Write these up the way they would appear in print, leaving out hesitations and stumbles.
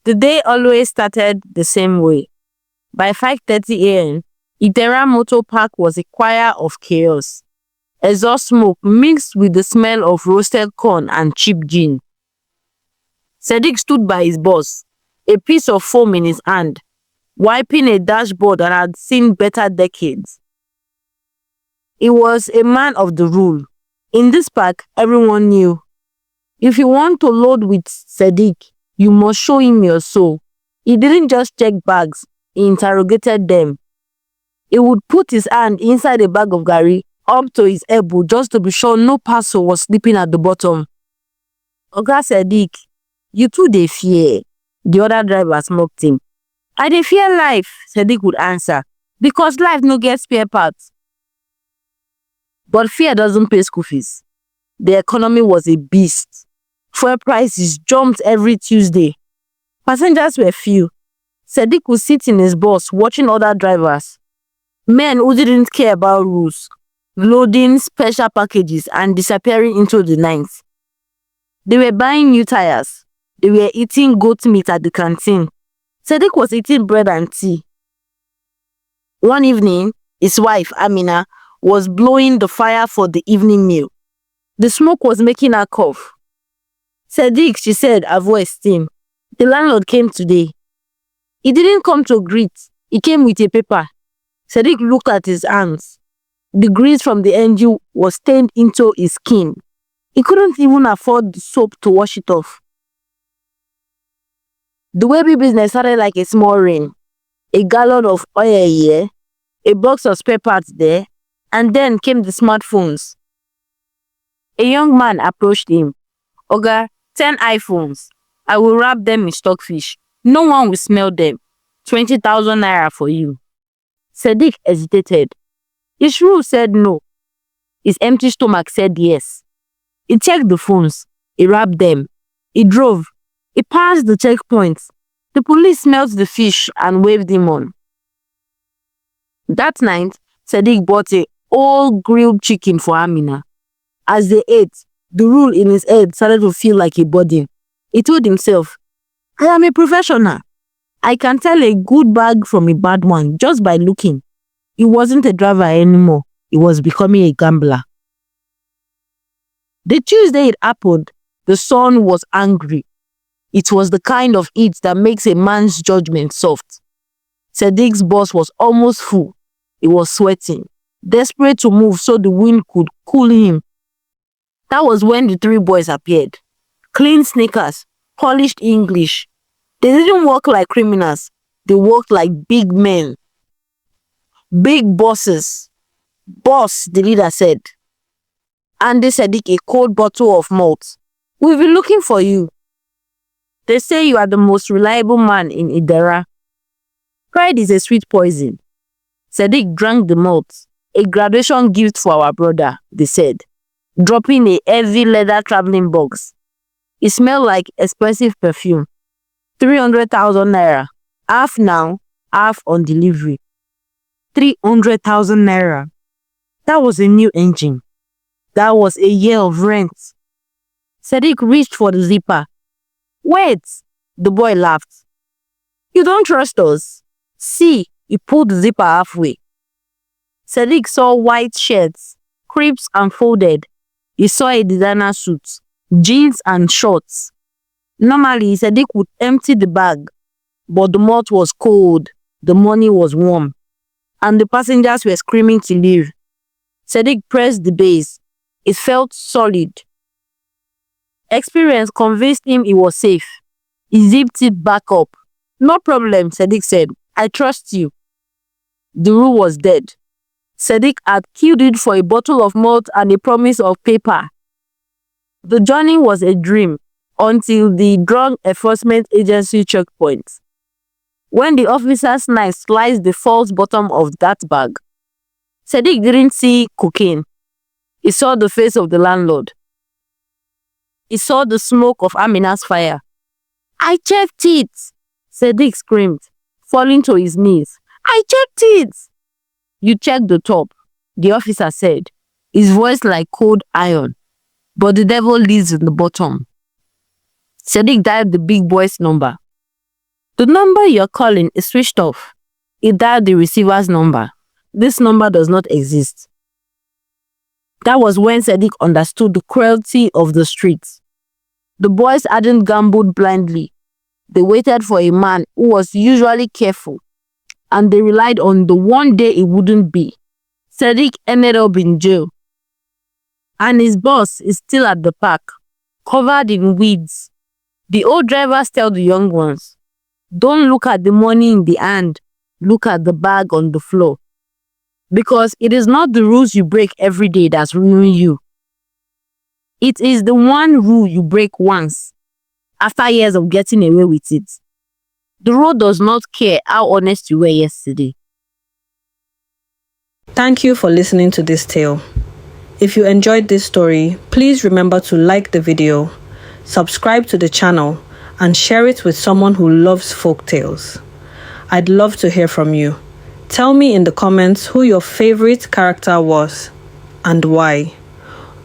The day always started the same way. By 5:30 a.m., Idera Motor Park was a choir of chaos. Exhaust smoke mixed with the smell of roasted corn and cheap gin. Sadiq stood by his boss, a piece of foam in his hand, wiping a dashboard that had seen better decades. He was a man of the rule. In this park, everyone knew. If you want to load with Sadiq, you must show him your soul. He didn't just check bags, he interrogated them. He would put his hand inside a bag of gari up to his elbow just to be sure no parcel was sleeping at the bottom. Oga Sadiq, you too dey fear. The other drivers mocked him. I dey fear life, Sadiq would answer, because life no get spare parts. But fear doesn't pay school fees. The economy was a beast. Fuel prices jumped every Tuesday. Passengers were few. Sadiq would sit in his bus watching other drivers. Men who didn't care about rules, loading special packages and disappearing into the night. They were buying new tires. They were eating goat meat at the canteen. Sadiq was eating bread and tea. One evening, his wife, Amina, was blowing the fire for the evening meal. The smoke was making her cough. Sadiq, she said, her voice thin. The landlord came today. He didn't come to greet. He came with a paper. Sadiq looked at his hands. The grease from the engine was stained into his skin. He couldn't even afford the soap to wash it off. The webby business started like a small rain. A gallon of oil here, a box of spare parts there, and then came the smartphones. A young man approached him. Oga, 10 iPhones. I will wrap them in stockfish. No one will smell them. 20,000 naira for you. Sadiq hesitated. His shrew said no. His empty stomach said yes. He checked the phones. He wrapped them. He drove. He passed the checkpoints. The police smelled the fish and waved him on. That night, Sadiq bought a whole grilled chicken for Amina. As they ate, the rule in his head started to feel like a burden. He told himself, I am a professional. I can tell a good bag from a bad one just by looking. He wasn't a driver anymore. He was becoming a gambler. The Tuesday it happened, the sun was angry. It was the kind of heat that makes a man's judgment soft. Sadiq's bus was almost full. He was sweating, desperate to move so the wind could cool him. That was when the three boys appeared. Clean sneakers, polished English. They didn't walk like criminals. They walked like big men. Big bosses. Boss, the leader said. And they Sadiq a cold bottle of malt. We've been looking for you. They say you are the most reliable man in Idera. Pride is a sweet poison. Sadiq drank the malt. A graduation gift for our brother, they said, dropping a heavy leather traveling box. It smelled like expensive perfume. 300,000 naira. Half now, half on delivery. 300,000 naira. That was a new engine. That was a year of rent. Sadiq reached for the zipper. Wait, the boy laughed. You don't trust us? See, he pulled the zipper halfway. Sadiq saw white shirts, crisp and folded. He saw a designer suit, jeans and shorts. Normally, Sadiq would empty the bag, but the malt was cold, the money was warm, and the passengers were screaming to leave. Sadiq pressed the base. It felt solid. Experience convinced him it was safe. He zipped it back up. No problem, Sadiq said. I trust you. The rule was dead. Sadiq had killed it for a bottle of malt and a promise of paper. The journey was a dream until the Drug Enforcement Agency checkpoint. When the officer's knife sliced the false bottom of that bag, Sadiq didn't see cocaine. He saw the face of the landlord. He saw the smoke of Amina's fire. I checked it, Sadiq screamed, falling to his knees. I checked it. You checked the top, the officer said, his voice like cold iron. But the devil lives in the bottom. Sadiq dialed the big boy's number. The number you're calling is switched off. It dialed the receiver's number. This number does not exist. That was when Sadiq understood the cruelty of the streets. The boys hadn't gambled blindly. They waited for a man who was usually careful, and they relied on the one day it wouldn't be. Sadiq ended up in jail, and his boss is still at the park, covered in weeds. The old drivers tell the young ones, don't look at the money in the hand, look at the bag on the floor. Because it is not the rules you break every day that ruin you. It is the one rule you break once, after years of getting away with it. The road does not care how honest you were yesterday. Thank you for listening to this tale. If you enjoyed this story, please remember to like the video, subscribe to the channel, and share it with someone who loves folk tales. I'd love to hear from you. Tell me in the comments who your favorite character was and why.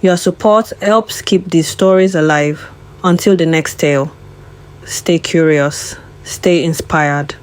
Your support helps keep these stories alive. Until the next tale, stay curious, stay inspired.